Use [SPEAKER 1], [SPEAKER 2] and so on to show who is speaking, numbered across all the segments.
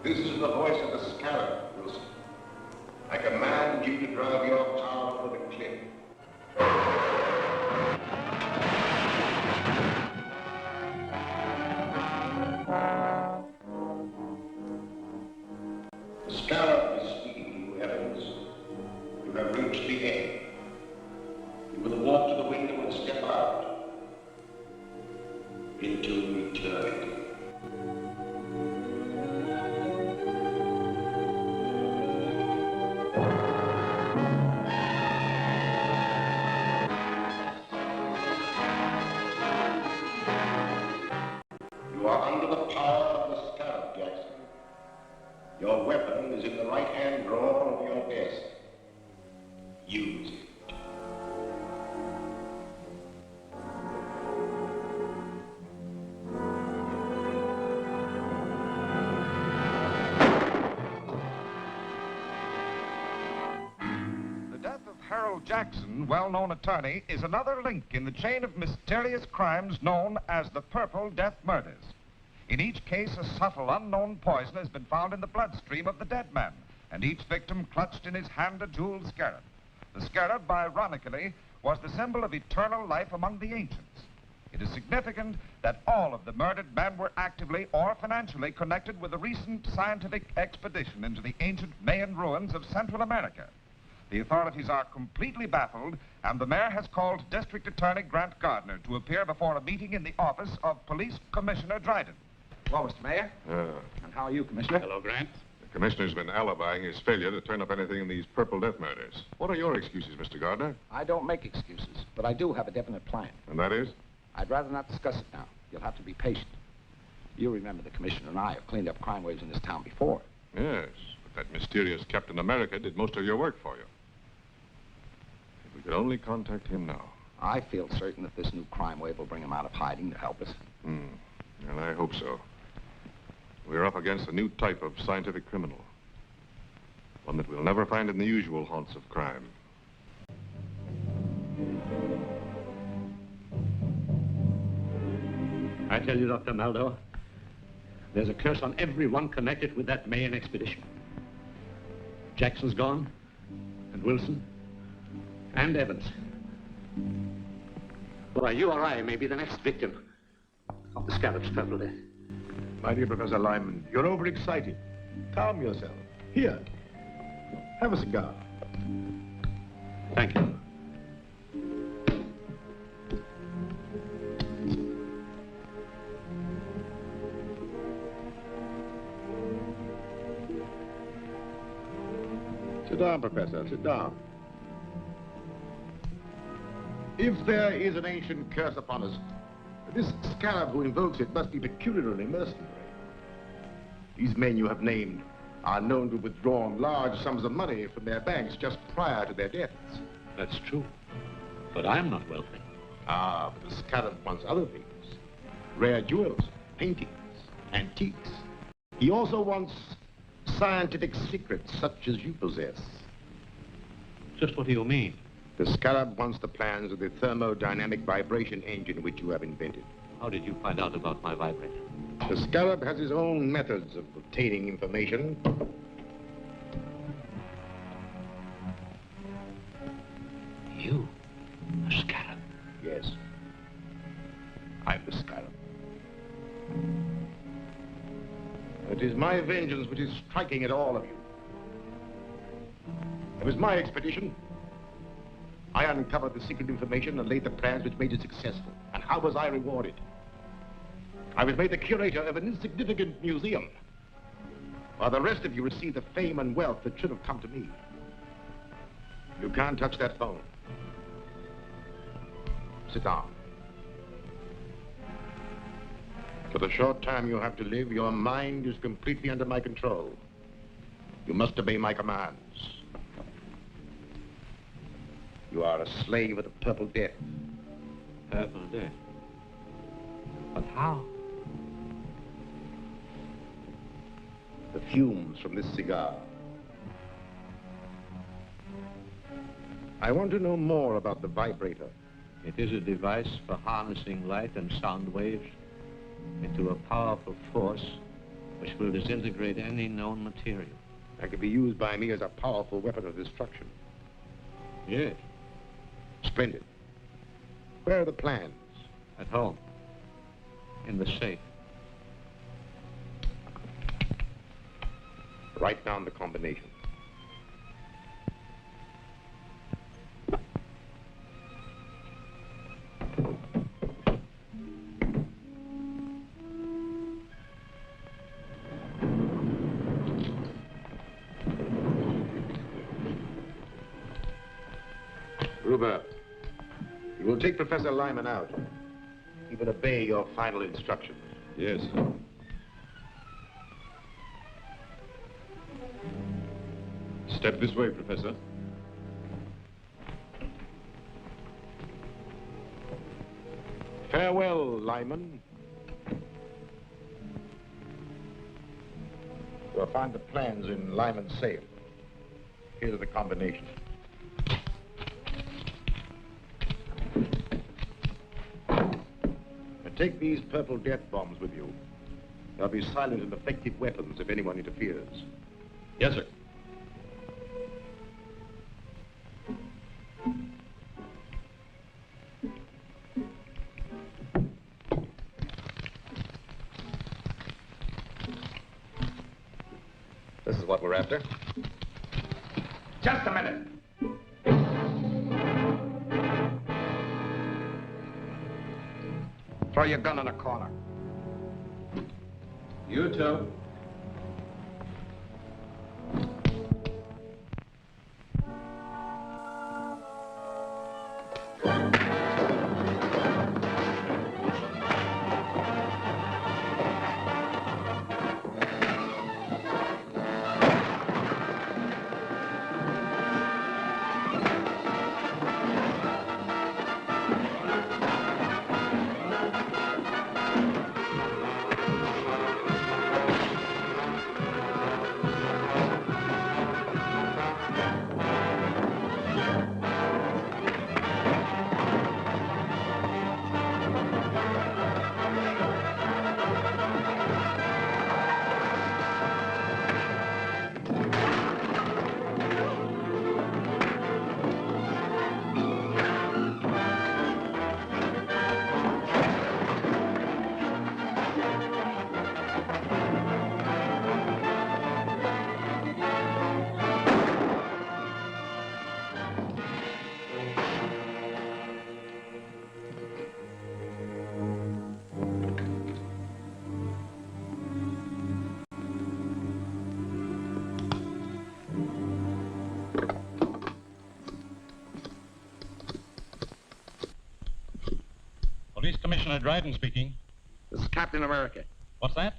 [SPEAKER 1] This is the voice of the Scarab, Wilson. I command you to drive your car over the cliff. The Scarab is speaking to you, Evans. You have reached the end. You will walk to the window and step out into eternity. You are under the power of the Scarab, Jackson. Your weapon is in the right-hand drawer of your desk. Use it.
[SPEAKER 2] Jackson, well-known attorney, is another link in the chain of mysterious crimes known as the Purple Death Murders. In each case, a subtle, unknown poison has been found in the bloodstream of the dead man, and each victim clutched in his hand a jeweled scarab. The scarab, ironically, was the symbol of eternal life among the ancients. It is significant that all of the murdered men were actively or financially connected with a recent scientific expedition into the ancient Mayan ruins of Central America. The authorities are completely baffled, and the mayor has called District Attorney Grant Gardner to appear before a meeting in the office of Police Commissioner Dryden.
[SPEAKER 3] Well, Mr. Mayor. And how are you, Commissioner?
[SPEAKER 4] Hello, Grant.
[SPEAKER 5] The commissioner's been alibying his failure to turn up anything in these Purple Death Murders. What are your excuses, Mr. Gardner?
[SPEAKER 3] I don't make excuses, but I do have a definite plan.
[SPEAKER 5] And that is?
[SPEAKER 3] I'd rather not discuss it now. You'll have to be patient. You remember the commissioner and I have cleaned up crime waves in this town before.
[SPEAKER 5] Yes, but that mysterious Captain America did most of your work for you. If we could only contact him now.
[SPEAKER 3] I feel certain that this new crime wave will bring him out of hiding to help us.
[SPEAKER 5] And I hope so. We're up against a new type of scientific criminal. One that we'll never find in the usual haunts of crime.
[SPEAKER 4] I tell you, Dr. Maldo, there's a curse on everyone connected with that Mayan expedition. Jackson's gone, and Wilson, and Evans. Why, you or I may be the next victim of the Scarab's Purple Death.
[SPEAKER 1] My dear Professor Lyman, you're overexcited. Calm yourself. Here, have a cigar.
[SPEAKER 4] Thank you.
[SPEAKER 1] Sit down, Professor, sit down. If there is an ancient curse upon us, this Scarab who invokes it must be peculiarly mercenary. These men you have named are known to have withdrawn large sums of money from their banks just prior to their deaths.
[SPEAKER 4] That's true. But I'm not wealthy.
[SPEAKER 1] Ah, but the Scarab wants other things. Rare jewels, paintings, antiques. He also wants scientific secrets such as you possess.
[SPEAKER 4] Just what do you mean?
[SPEAKER 1] The Scarab wants the plans of the thermodynamic vibration engine which you have invented.
[SPEAKER 4] How did you find out about my vibrator?
[SPEAKER 1] The Scarab has his own methods of obtaining information.
[SPEAKER 4] You? A Scarab?
[SPEAKER 1] Yes. I'm the Scarab. It is my vengeance which is striking at all of you. It was my expedition. I uncovered the secret information and laid the plans which made it successful. And how was I rewarded? I was made the curator of an insignificant museum, while the rest of you received the fame and wealth that should have come to me. You can't touch that phone. Sit down. For the short time you have to live, your mind is completely under my control. You must obey my commands. You are a slave of the Purple Death.
[SPEAKER 4] Purple Death? But how?
[SPEAKER 1] The fumes from this cigar. I want to know more about the vibrator.
[SPEAKER 4] It is a device for harnessing light and sound waves into a powerful force which will disintegrate any known material.
[SPEAKER 1] That could be used by me as a powerful weapon of destruction.
[SPEAKER 4] Yes.
[SPEAKER 1] Splendid. Where are the plans?
[SPEAKER 4] At home. In the safe.
[SPEAKER 1] Write down the combination. Gruber, you will take Professor Lyman out. He will obey your final instructions.
[SPEAKER 5] Yes. Step this way, Professor.
[SPEAKER 1] Farewell, Lyman. You'll find the plans in Lyman's safe. Here's the combination. And take these purple death bombs with you. They'll be silent and effective weapons if anyone interferes.
[SPEAKER 5] Yes, sir.
[SPEAKER 1] This is what we're after.
[SPEAKER 2] Just a minute. Throw your gun in a corner.
[SPEAKER 5] You too.
[SPEAKER 6] Police Commissioner Dryden speaking.
[SPEAKER 3] This is Captain America.
[SPEAKER 6] What's that?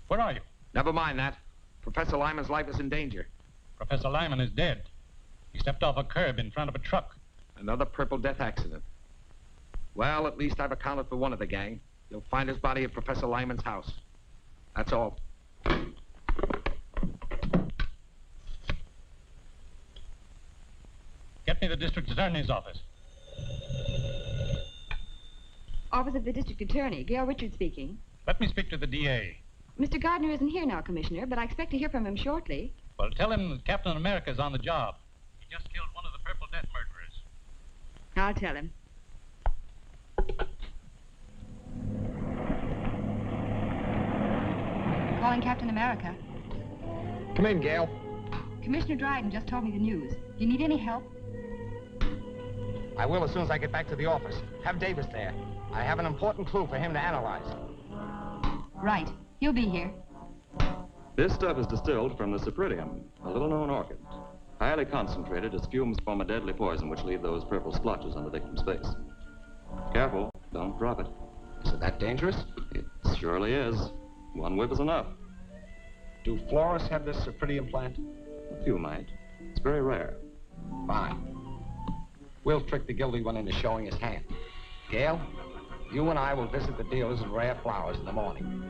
[SPEAKER 6] Where are you?
[SPEAKER 3] Never mind that. Professor Lyman's life is in danger.
[SPEAKER 6] Professor Lyman is dead. He stepped off a curb in front of a truck.
[SPEAKER 3] Another Purple Death accident. Well, at least I've accounted for one of the gang. You'll find his body at Professor Lyman's house. That's all.
[SPEAKER 6] Get me the district attorney's office.
[SPEAKER 7] Office of the District Attorney, Gail Richards speaking.
[SPEAKER 6] Let me speak to the DA.
[SPEAKER 7] Mr. Gardner isn't here now, Commissioner, but I expect to hear from him shortly.
[SPEAKER 6] Well, tell him that Captain America's on the job. He just killed one of the Purple Death murderers.
[SPEAKER 7] I'll tell him. Calling Captain America.
[SPEAKER 3] Come in, Gail.
[SPEAKER 7] Commissioner Dryden just told me the news. Do you need any help?
[SPEAKER 3] I will as soon as I get back to the office. Have Davis there. I have an important clue for him to analyze.
[SPEAKER 7] Right. He'll be here.
[SPEAKER 8] This stuff is distilled from the cypripedium, a little-known orchid. Highly concentrated as fumes form a deadly poison which leave those purple splotches on the victim's face. Careful, don't drop it.
[SPEAKER 3] Is it that dangerous?
[SPEAKER 8] It surely is. One whiff is enough.
[SPEAKER 3] Do florists have this cypripedium plant?
[SPEAKER 8] A few might. It's very rare.
[SPEAKER 3] Fine. We'll trick the guilty one into showing his hand. Gail, you and I will visit the dealers in rare flowers in the morning.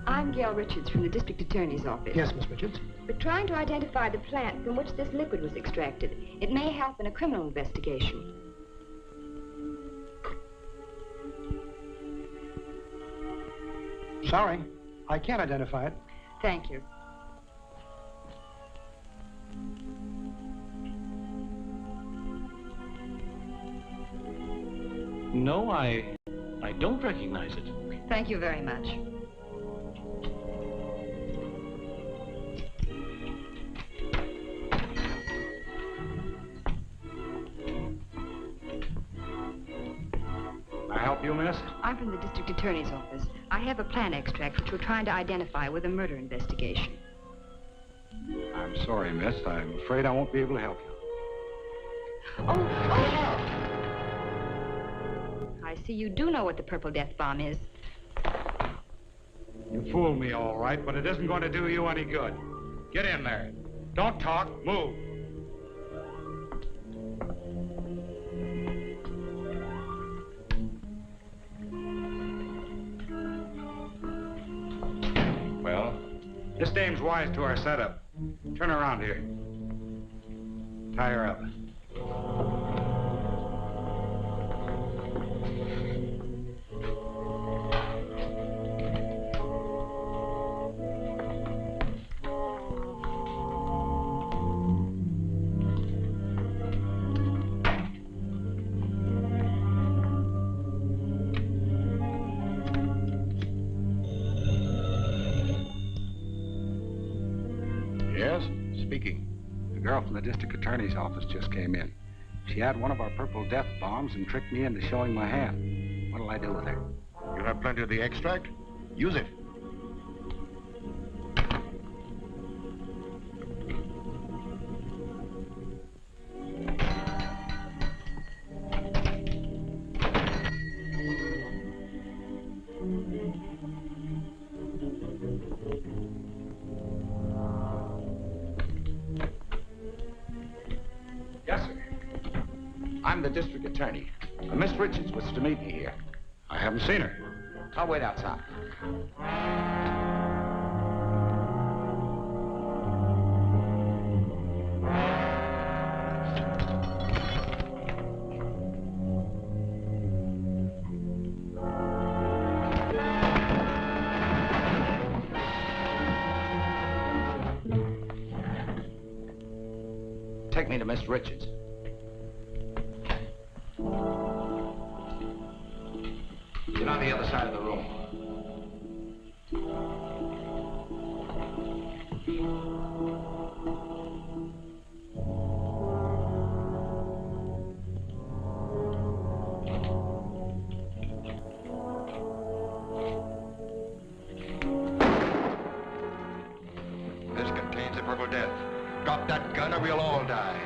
[SPEAKER 7] I'm Gail Richards from the District Attorney's office.
[SPEAKER 3] Yes, Miss Richards.
[SPEAKER 7] We're trying to identify the plant from which this liquid was extracted. It may help in a criminal investigation.
[SPEAKER 3] Sorry.
[SPEAKER 9] I can't identify it.
[SPEAKER 7] Thank you.
[SPEAKER 4] No, I don't recognize it.
[SPEAKER 7] Thank you very much.
[SPEAKER 3] Can I help you, miss?
[SPEAKER 7] I'm from the district attorney's office. I have a plan extract which we're trying to identify with a murder investigation.
[SPEAKER 3] I'm sorry, miss. I'm afraid I won't be able to help you.
[SPEAKER 7] Oh! I see you do know what the Purple Death Bomb is.
[SPEAKER 3] You fooled me, all right, but it isn't going to do you any good. Get in there. Don't talk. Move. Well, this dame's wise to our setup. Turn around here. Tie her up.
[SPEAKER 1] Yes, speaking.
[SPEAKER 3] The girl from the district attorney's office just came in. She had one of our Purple Death bombs and tricked me into showing my hand. What'll I do with her?
[SPEAKER 1] You have plenty of the extract? Use it.
[SPEAKER 3] Yes, sir. I'm the district attorney. Miss Richards was to meet me here. I haven't seen her. I'll wait outside. Take me to Miss Richards. Get on the other side of the room.
[SPEAKER 2] This contains the Purple Death. Drop that gun or we'll all die.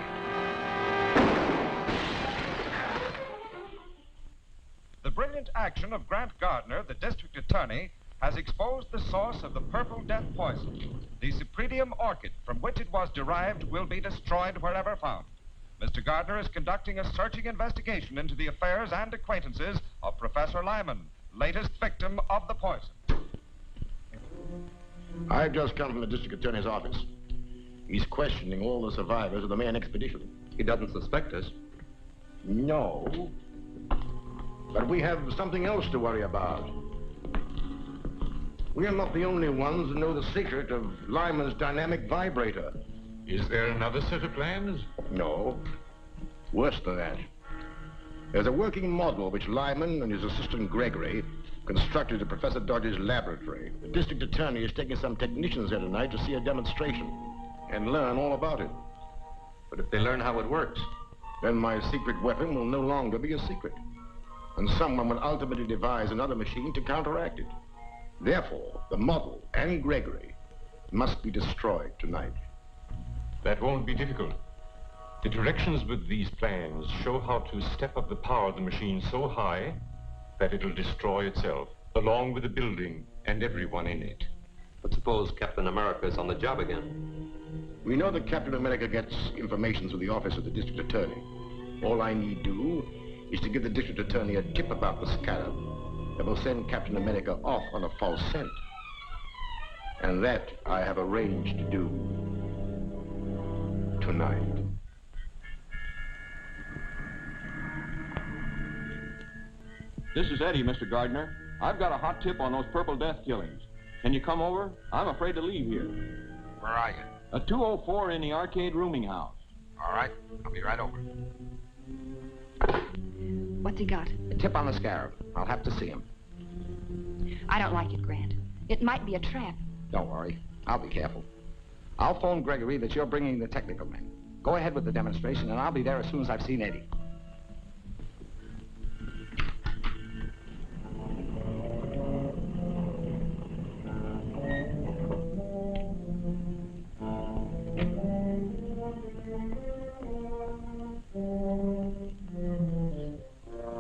[SPEAKER 2] The brilliant action of Grant Gardner, the district attorney, has exposed the source of the Purple Death poison. The Cypripedium orchid from which it was derived will be destroyed wherever found. Mr. Gardner is conducting a searching investigation into the affairs and acquaintances of Professor Lyman, latest victim of the poison.
[SPEAKER 1] I've just come from the district attorney's office. He's questioning all the survivors of the main expedition.
[SPEAKER 5] He doesn't suspect us.
[SPEAKER 1] No. But we have something else to worry about. We are not the only ones who know the secret of Lyman's dynamic vibrator.
[SPEAKER 5] Is there another set of plans?
[SPEAKER 1] No. Worse than that. There's a working model which Lyman and his assistant Gregory constructed at Professor Dodge's laboratory. The district attorney is taking some technicians here tonight to see a demonstration and learn all about it.
[SPEAKER 5] But if they learn how it works?
[SPEAKER 1] Then my secret weapon will no longer be a secret. And someone will ultimately devise another machine to counteract it. Therefore, the model and Gregory must be destroyed tonight.
[SPEAKER 5] That won't be difficult. The directions with these plans show how to step up the power of the machine so high that it'll destroy itself, along with the building and everyone in it.
[SPEAKER 10] But suppose Captain America's on the job again?
[SPEAKER 1] We know that Captain America gets information through the office of the district attorney. All I need do is to give the district attorney a tip about the Scarab that will send Captain America off on a false scent. And that I have arranged to do tonight.
[SPEAKER 11] This is Eddie, Mr. Gardner. I've got a hot tip on those Purple Death killings.
[SPEAKER 9] Can you come over? I'm afraid to leave here.
[SPEAKER 3] Where are you?
[SPEAKER 9] 204 in the arcade rooming house.
[SPEAKER 3] All right, I'll be right over.
[SPEAKER 7] What's he got?
[SPEAKER 3] A tip on the Scarab. I'll have to see him.
[SPEAKER 7] I don't like it, Grant. It might be a trap.
[SPEAKER 3] Don't worry. I'll be careful. I'll phone Gregory that you're bringing the technical men. Go ahead with the demonstration, and I'll be there as soon as I've seen Eddie.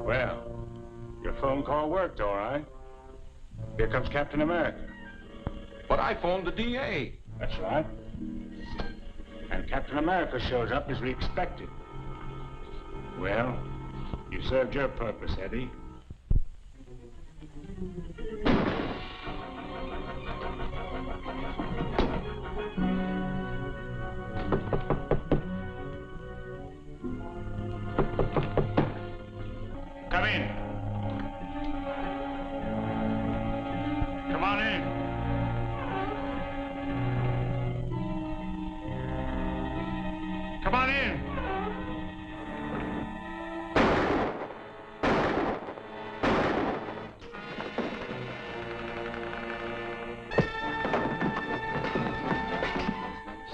[SPEAKER 11] Well, your phone call worked, all right. Here comes Captain America.
[SPEAKER 9] But I phoned the DA.
[SPEAKER 11] That's right. And Captain America shows up as we expected. Well, you served your purpose, Eddie. Come in. Come on in. Come on in.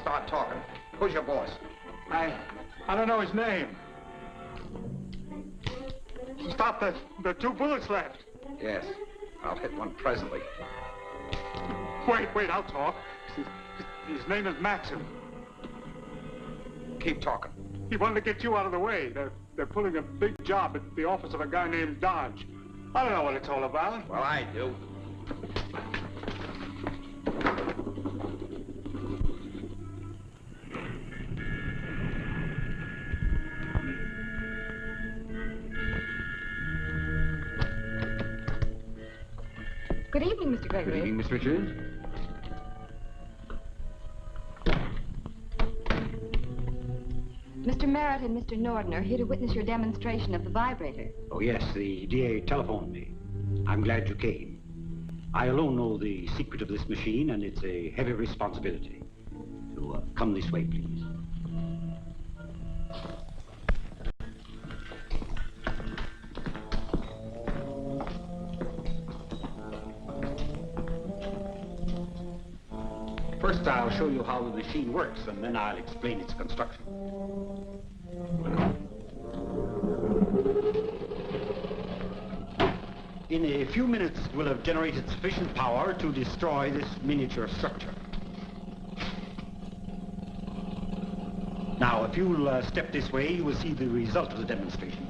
[SPEAKER 3] Start talking. Who's your boss?
[SPEAKER 11] I don't know his name. Stop, the 2 bullets left.
[SPEAKER 3] Yes. I'll hit one presently.
[SPEAKER 11] Wait, I'll talk. His name is Maxim.
[SPEAKER 3] Keep talking.
[SPEAKER 11] He wanted to get you out of the way. They're pulling a big job at the office of a guy named Dodge. I don't know what it's all about.
[SPEAKER 3] Well, I do.
[SPEAKER 7] Good evening, Mr. Gregory.
[SPEAKER 3] Good evening, Miss Richards.
[SPEAKER 7] Mr. Merritt and Mr. Norden are here to witness your demonstration of the vibrator.
[SPEAKER 12] Oh, yes, the DA telephoned me. I'm glad you came. I alone know the secret of this machine, and it's a heavy responsibility. So, come this way, please. First, I'll show you how the machine works, and then I'll explain its construction. In a few minutes, we'll have generated sufficient power to destroy this miniature structure. Now, if you'll step this way, you will see the result of the demonstration.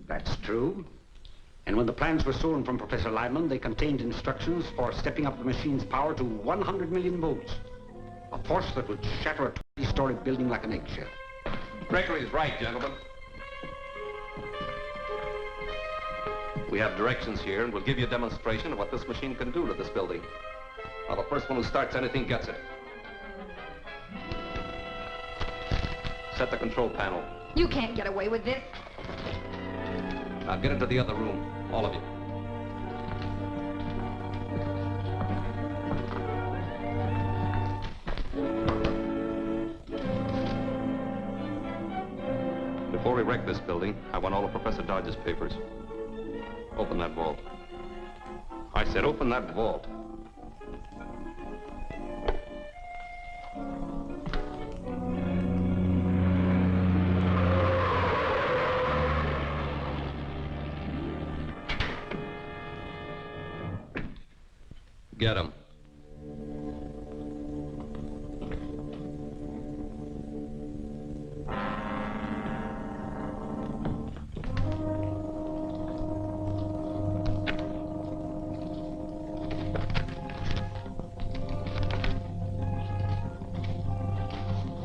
[SPEAKER 12] That's true. And when the plans were stolen from Professor Lyman, they contained instructions for stepping up the machine's power to 100 million volts. A force that would shatter a 20-story building like an eggshell.
[SPEAKER 10] Gregory's right, gentlemen. We have directions here, and we'll give you a demonstration of what this machine can do to this building. Now, the first one who starts anything gets it. Set the control panel.
[SPEAKER 7] You can't get away with this.
[SPEAKER 10] Now get into the other room, all of you. Before we wreck this building, I want all of Professor Dodge's papers. Open that vault. I said open that vault. Get him.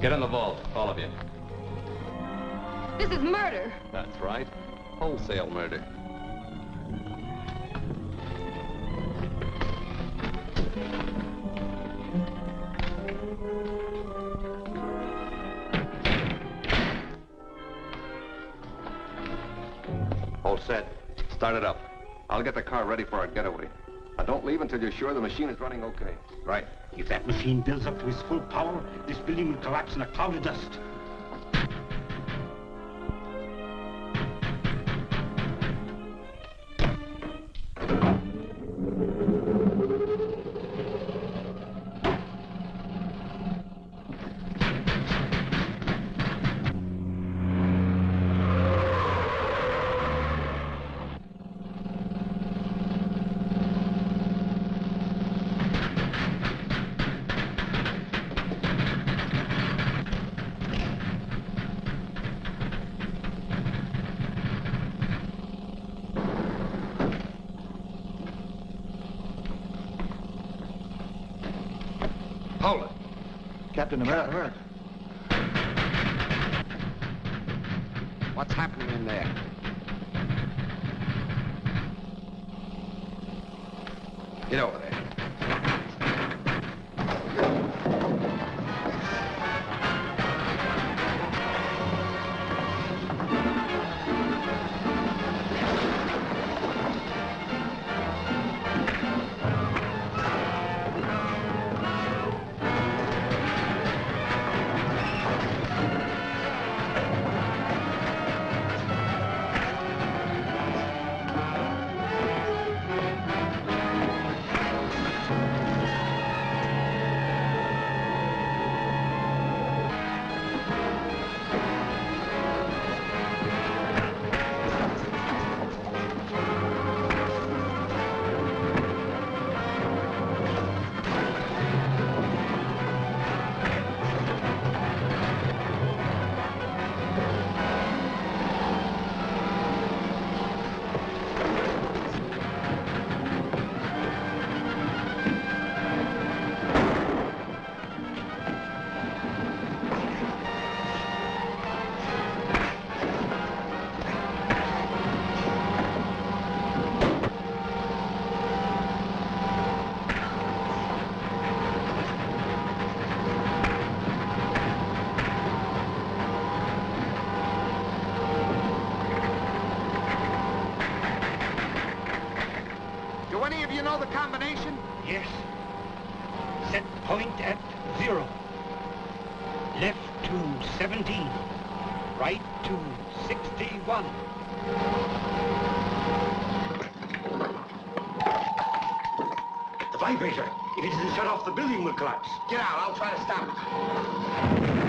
[SPEAKER 10] Get in the vault, all of you.
[SPEAKER 7] This is murder.
[SPEAKER 10] That's right. Wholesale murder. All set. Start it up. I'll get the car ready for our getaway. Now, don't leave until you're sure the machine is running okay.
[SPEAKER 12] Right. If that machine builds up to its full power, this building will collapse in a cloud of dust.
[SPEAKER 1] Hold it. Captain America.
[SPEAKER 3] What's happening in there?
[SPEAKER 10] Get over there.
[SPEAKER 12] Any of you know the combination? Yes. Set point at 0. Left to 17. Right to 61. The vibrator. If it isn't shut off, the building will collapse. Get out. I'll try to stop it.